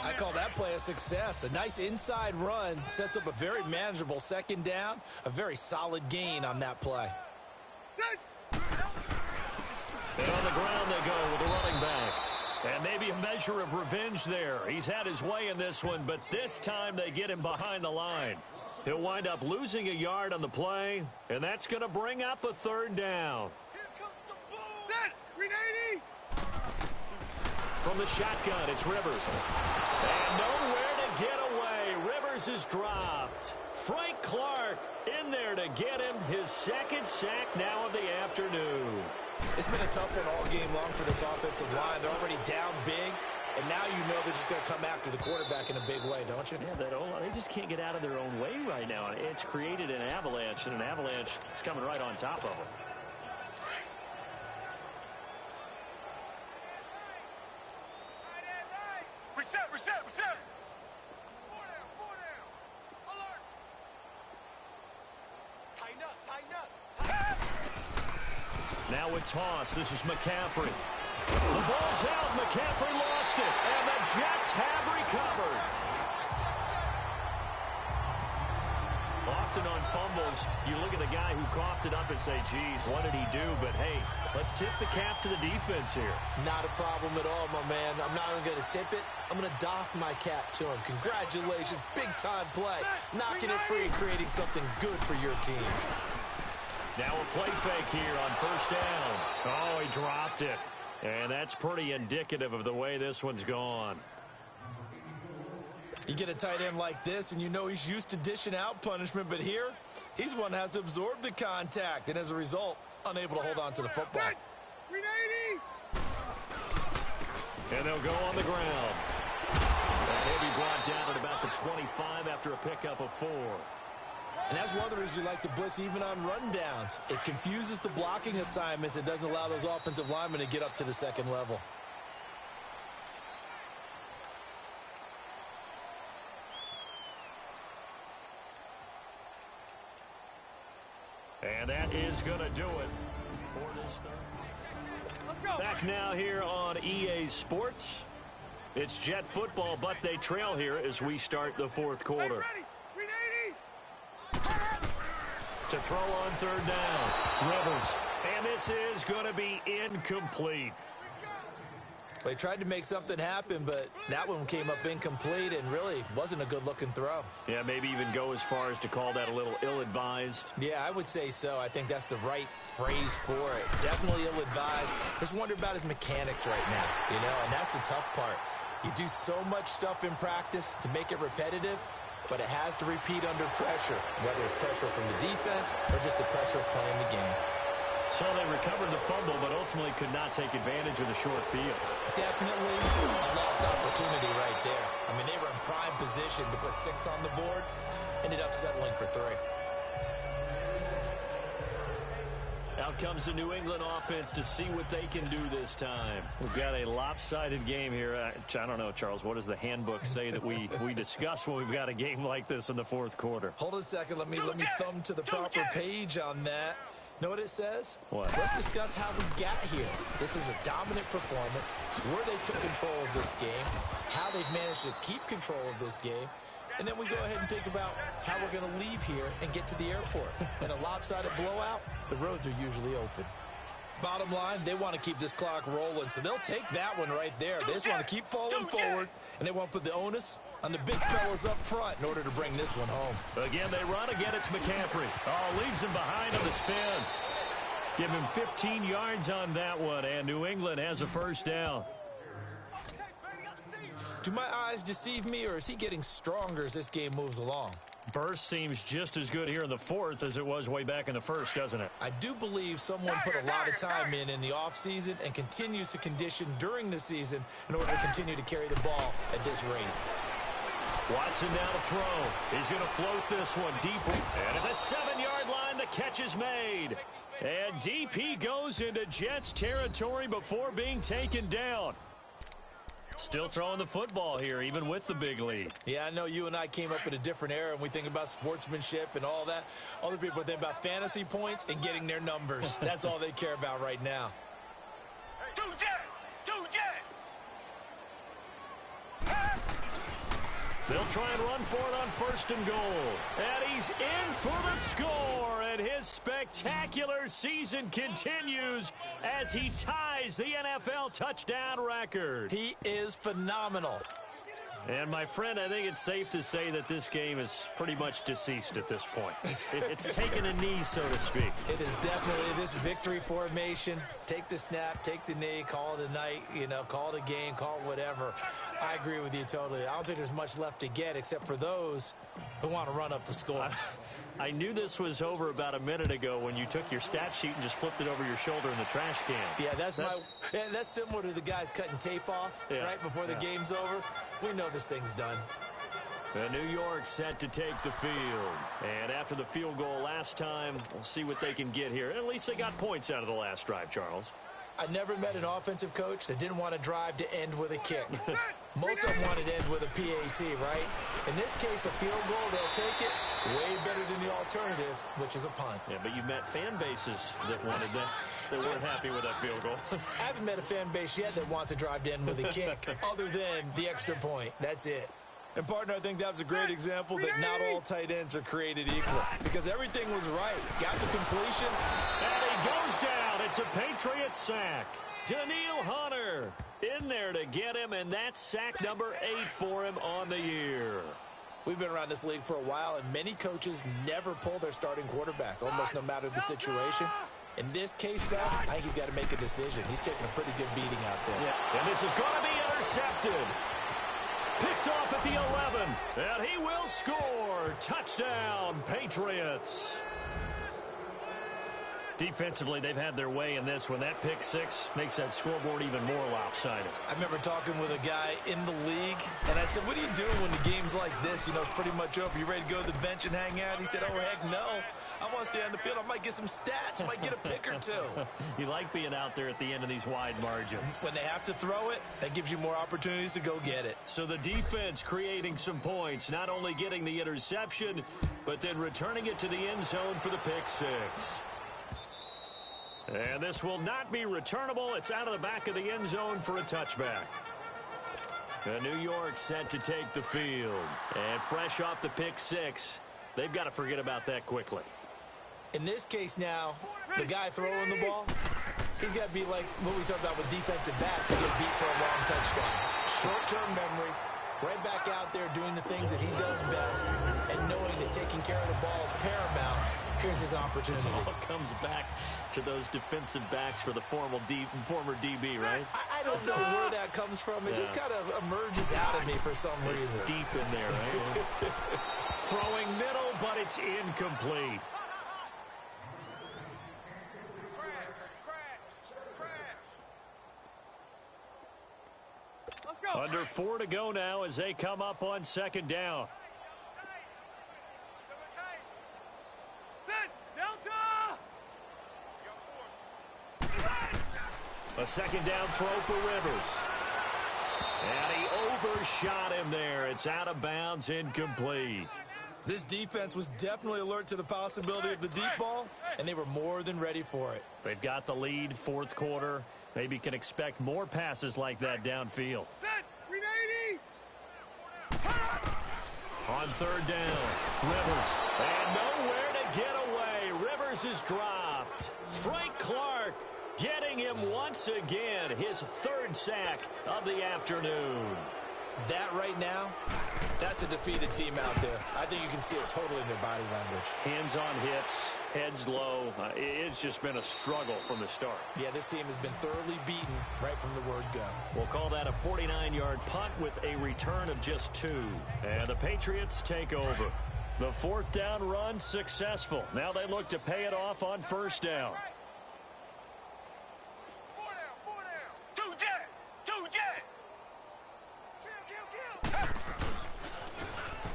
I call that play a success. A nice inside run sets up a very manageable second down, a very solid gain on that play. And on the ground they go with the running back. And maybe a measure of revenge there. He's had his way in this one, but this time they get him behind the line. He'll wind up losing a yard on the play, and that's going to bring up a third down. From the shotgun, it's Rivers. And nowhere to get away. Rivers is dropped. Frank Clark in there to get him his second sack now of the afternoon. It's been a tough one all game long for this offensive line. They're already down big, and now you know they're just going to come after the quarterback in a big way, don't you? Yeah, they just can't get out of their own way right now. It's created an avalanche, and an avalanche is coming right on top of them. Reset. Tighten up. Now with toss, this is McCaffrey. The ball's out. McCaffrey lost it, and the Jets have recovered. Often on fumbles, you look at the guy who coughed it up and say, geez, what did he do? But, hey, let's tip the cap to the defense here. Not a problem at all, my man. I'm not even going to tip it. I'm going to doff my cap to him. Congratulations. Big-time play. Knocking it free and creating something good for your team. Now a play fake here on first down. Oh, he dropped it. And that's pretty indicative of the way this one's gone. You get a tight end like this, and you know he's used to dishing out punishment, but here, he's one that has to absorb the contact, and as a result, unable to hold on to the football. And they'll go on the ground. And he'll be brought down at about the 25 after a pickup of 4. And that's one of the reasons you like to blitz even on rundowns. It confuses the blocking assignments. It doesn't allow those offensive linemen to get up to the second level. And that is going to do it for this third. Let's go. Back now here on EA Sports. It's Jet football, but they trail here as we start the fourth quarter. To throw on third down, Rivers. And this is going to be incomplete. They tried to make something happen, but that one came up incomplete and really wasn't a good-looking throw. Yeah, maybe even go as far as to call that a little ill-advised. Yeah, I would say so. I think that's the right phrase for it. Definitely ill-advised. Just wonder about his mechanics right now, and that's the tough part. You do so much stuff in practice to make it repetitive, but it has to repeat under pressure, whether it's pressure from the defense or just the pressure of playing the game. So they recovered the fumble, but ultimately could not take advantage of the short field. Definitely a lost opportunity right there. I mean, they were in prime position to put 6 on the board, ended up settling for 3. Out comes the New England offense to see what they can do this time. We've got a lopsided game here. I don't know, Charles, what does the handbook say that we discuss when we've got a game like this in the fourth quarter? Hold on a second. Let me thumb to the proper page on that. Know what it says? What? Let's discuss how we got here. This is a dominant performance, where they took control of this game, how they've managed to keep control of this game, and then we go ahead and think about how we're going to leave here and get to the airport. In a lopsided blowout, the roads are usually open. Bottom line, they want to keep this clock rolling, so they'll take that one right there. They just want to keep falling forward, and they want to put the onus on the big fellas up front in order to bring this one home. Again, they run again. It's McCaffrey. Oh, leaves him behind on the spin. Give him 15 yards on that one, and New England has a first down. Do my eyes deceive me, or is he getting stronger as this game moves along? Burst seems just as good here in the fourth as it was way back in the first, doesn't it? I do believe someone put a lot of time in the offseason and continues to condition during the season in order to continue to carry the ball at this rate. Watson now to throw. He's going to float this one deeper. And at the 7-yard line, the catch is made. And deep he goes into Jets territory before being taken down. Still throwing the football here, even with the big lead. Yeah, I know you and I came up in a different era, and we think about sportsmanship and all that. Other people think about fantasy points and getting their numbers. That's all they care about right now. They'll try and run for it on first and goal. And he's in for the score. And his spectacular season continues as he ties the NFL touchdown record. He is phenomenal. And, my friend, I think it's safe to say that this game is pretty much deceased at this point. It's taken a knee, so to speak. It is definitely this victory formation. Take the snap, take the knee, call it a night, call it a game, call it whatever. I agree with you totally. I don't think there's much left to get except for those who want to run up the score. I knew this was over about a minute ago when you took your stat sheet and just flipped it over your shoulder in the trash can. Yeah, that's similar to the guys cutting tape off right before the game's over. We know this thing's done. New York set to take the field. And after the field goal last time, we'll see what they can get here. At least they got points out of the last drive, Charles. I never met an offensive coach that didn't want to drive to end with a kick. Most of them want to end with a PAT, right? In this case, a field goal, they'll take it way better than the alternative, which is a punt. Yeah, but you've met fan bases that wanted that. They weren't happy with that field goal. I haven't met a fan base yet that wants to drive to end with a kick other than the extra point. That's it. And, partner, I think that was a great example that not all tight ends are created equal because everything was right. Got the completion. And he goes down. It's a Patriots sack. Daniil Hunter in there to get him, and that's sack number 8 for him on the year. We've been around this league for a while, and many coaches never pull their starting quarterback, almost no matter the situation. In this case, though, I think he's got to make a decision. He's taking a pretty good beating out there. Yeah. And this is going to be intercepted. Picked off at the 11, and he will score. Touchdown, Patriots. Defensively, they've had their way in this one. That pick six makes that scoreboard even more lopsided. I remember talking with a guy in the league, and I said, what are you doing when the game's like this? It's pretty much over. You ready to go to the bench and hang out? He said, oh, heck no. I want to stay on the field. I might get some stats. I might get a pick or two. You like being out there at the end of these wide margins. When they have to throw it, that gives you more opportunities to go get it. So the defense creating some points, not only getting the interception, but then returning it to the end zone for the pick six. And this will not be returnable. It's out of the back of the end zone for a touchback. New York set to take the field. And fresh off the pick six, they've got to forget about that quickly. In this case now, the guy throwing the ball, he's got to be like what we talked about with defensive backs. He'll get beat for a long touchdown. Short-term memory, right back out there doing the things that he does best, and knowing that taking care of the ball is paramount. Here's his opportunity. It all comes back to those defensive backs for the former DB, right? I don't know where that comes from. It just kind of emerges out of me for some reason. It's deep in there, right? Throwing middle, but it's incomplete. Let's go. Under 4 to go now as they come up on second down. A second down throw for Rivers. And he overshot him there. It's out of bounds, incomplete. This defense was definitely alert to the possibility of the deep ball, and they were more than ready for it. They've got the lead, fourth quarter. Maybe can expect more passes like that downfield. On third down, Rivers. And nowhere to get away. Rivers is dropped. Frank Clark getting him once again, his third sack of the afternoon. That right now, that's a defeated team out there. I think you can see it totally in their body language. Hands on hips, heads low. It's just been a struggle from the start. Yeah, this team has been thoroughly beaten right from the word go. We'll call that a 49-yard punt with a return of just 2. And the Patriots take over. The fourth down run successful. Now they look to pay it off on first down.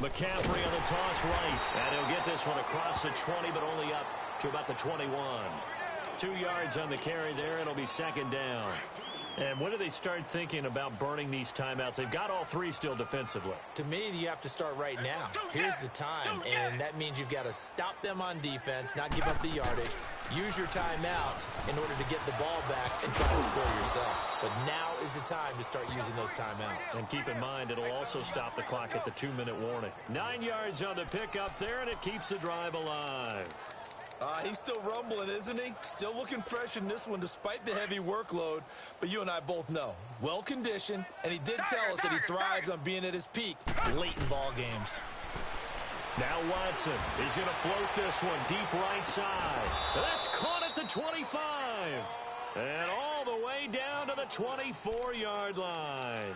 McCaffrey on the toss right. And he'll get this one across the 20, but only up to about the 21. 2 yards on the carry there. It'll be second down. And when do they start thinking about burning these timeouts? They've got all 3 still defensively. To me, you have to start right now. Here's the time, and that means you've got to stop them on defense, not give up the yardage, use your timeout in order to get the ball back and try to score yourself. But now is the time to start using those timeouts. And keep in mind, it'll also stop the clock at the 2-minute warning. 9 yards on the pickup there, and it keeps the drive alive. He's still rumbling, isn't he? Still looking fresh in this one despite the heavy workload. But you and I both know, well-conditioned, and he did tell us that he thrives on being at his peak late in ball games. Now Watson is going to float this one deep right side. That's caught at the 25. And all the way down to the 24-yard line.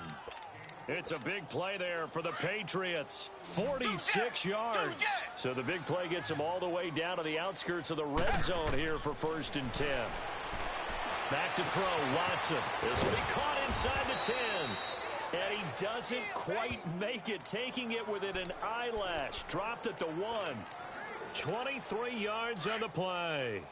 It's a big play there for the Patriots. 46 yards. So the big play gets them all the way down to the outskirts of the red zone here for 1st and 10. Back to throw, Watson. This will be caught inside the 10. And he doesn't quite make it, taking it within an eyelash. Dropped at the 1. 23 yards on the play.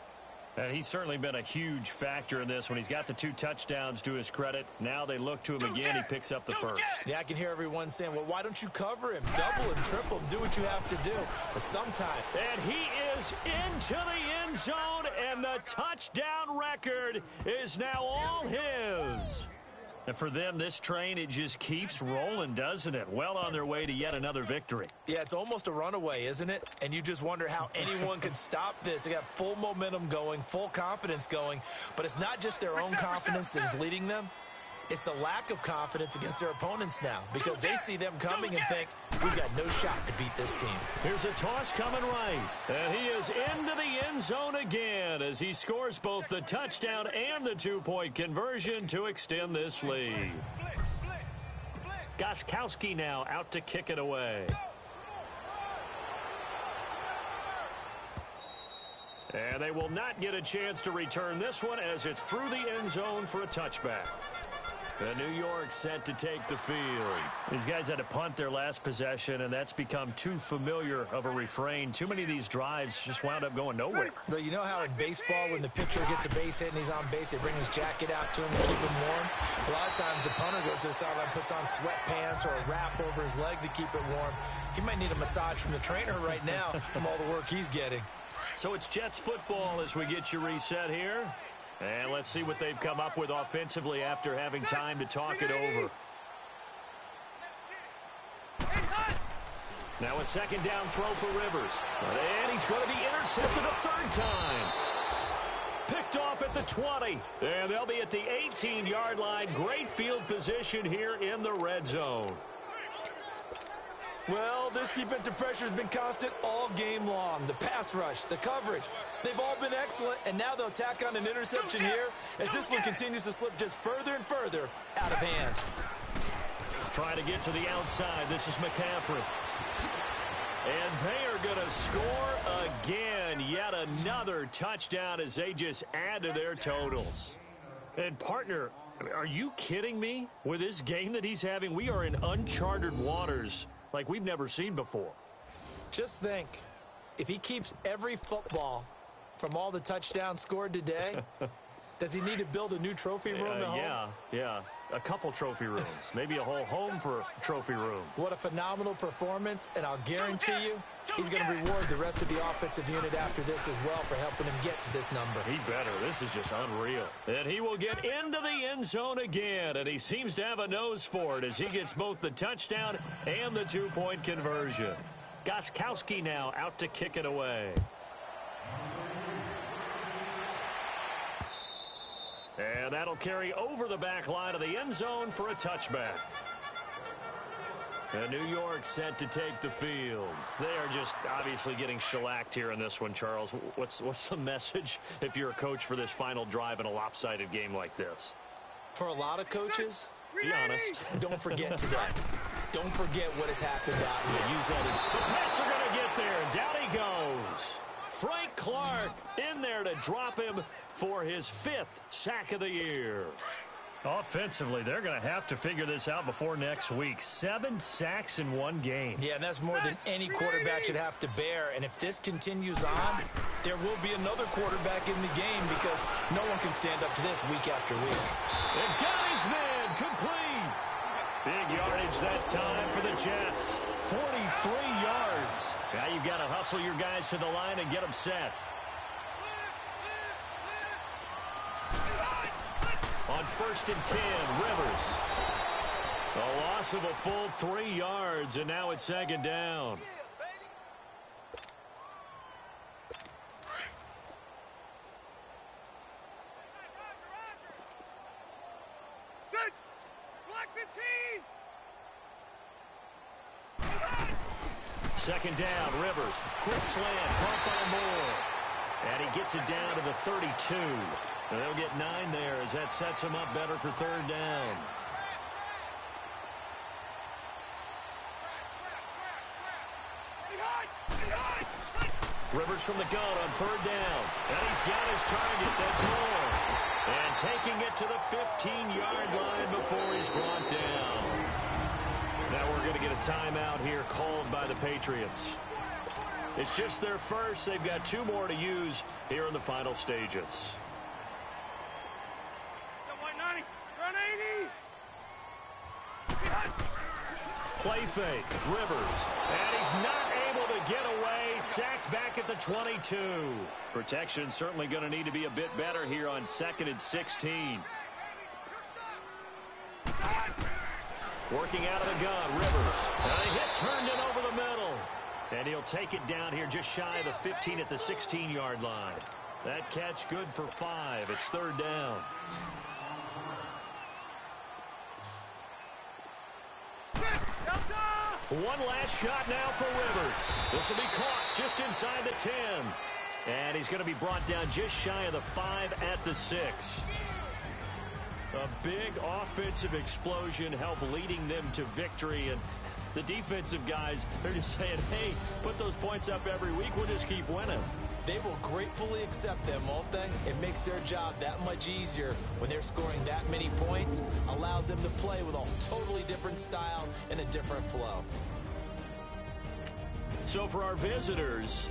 And he's certainly been a huge factor in this when he's got the 2 touchdowns to his credit. Now they look to him again. He picks up the first. Yeah, I can hear everyone saying, well, why don't you cover him? Double him, triple him, do what you have to do. But sometimes. And he is into the end zone, and the touchdown record is now all his. And for them, this train, it just keeps rolling, doesn't it? Well on their way to yet another victory. Yeah, it's almost a runaway, isn't it? And you just wonder how anyone could stop this. They got full momentum going, full confidence going. But it's not just their own confidence that's leading them. It's the lack of confidence against their opponents now because they see them coming and think, we've got no shot to beat this team. Here's a toss coming right. And he is into the end zone again as he scores both the touchdown and the 2-point conversion to extend this lead. Gostkowski now out to kick it away. And they will not get a chance to return this one as it's through the end zone for a touchback. The New York set to take the field. These guys had to punt their last possession, and that's become too familiar of a refrain. Too many of these drives just wound up going nowhere. But you know how in baseball, when the pitcher gets a base hit and he's on base, they bring his jacket out to him to keep him warm? A lot of times the punter goes to the sideline, puts on sweatpants or a wrap over his leg to keep it warm. He might need a massage from the trainer right now from all the work he's getting. So it's Jets football as we get you reset here. And let's see what they've come up with offensively after having time to talk it over. Now a second down throw for Rivers. And he's going to be intercepted a third time. Picked off at the 20. And they'll be at the 18-yard line. Great field position here in the red zone. Well, this defensive pressure has been constant all game long. The pass rush, the coverage, they've all been excellent, and now they'll tack on an interception here as this one continues to slip just further and further out of hand. Trying to get to the outside. This is McCaffrey. And they are going to score again. Yet another touchdown as they just add to their totals. And, partner, are you kidding me? With this game that he's having, we are in uncharted waters like we've never seen before. Just think, if he keeps every football from all the touchdowns scored today, does he need to build a new trophy room at home? Yeah. A couple trophy rooms. Maybe a whole home for trophy room. What a phenomenal performance, and I'll guarantee you he's going to reward the rest of the offensive unit after this as well for helping him get to this number. He better. This is just unreal. And he will get into the end zone again, and he seems to have a nose for it as he gets both the touchdown and the 2-point conversion. Gostkowski now out to kick it away. And that'll carry over the back line of the end zone for a touchback. And New York set to take the field. They are just obviously getting shellacked here in this one, Charles. What's the message if you're a coach for this final drive in a lopsided game like this? For a lot of coaches, be honest. Don't forget today. Don't forget what has happened out here. Use that as the Pats are going to get there, and down he goes. Frank Clark in there to drop him for his 5th sack of the year. Offensively, they're going to have to figure this out before next week. 7 sacks in one game. Yeah, and that's more than any quarterback should have to bear. And if this continues on, there will be another quarterback in the game because no one can stand up to this week after week. And got his man complete. Big yardage that time for the Jets. 43 yards. Now you've got to hustle your guys to the line and get them set. On 1st and 10, Rivers. A loss of a full 3 yards, and now it's 2nd down. Second down, Rivers. Quick slant, caught by Moore. And he gets it down to the 32. And they'll get 9 there as that sets him up better for third down. Rivers from the gun on third down. And he's got his target. That's Moore. And taking it to the 15-yard line before he's brought down. Now we're going to get a timeout here called by the Patriots. It's just their first. They've got 2 more to use here in the final stages. Play fake, Rivers, and he's not able to get away. Sacked back at the 22. Protection certainly going to need to be a bit better here on 2nd and 16. Working out of the gun, Rivers. And he hits Herndon over the middle. And he'll take it down here just shy of the 15 at the 16-yard line. That catch good for 5. It's third down. One last shot now for Rivers. This will be caught just inside the 10. And he's going to be brought down just shy of the 5 at the 6. A big offensive explosion helped leading them to victory. And the defensive guys, they're just saying, hey, put those points up every week. We'll just keep winning. They will gratefully accept them, won't they? It makes their job that much easier when they're scoring that many points. Allows them to play with a totally different style and a different flow. So for our visitors,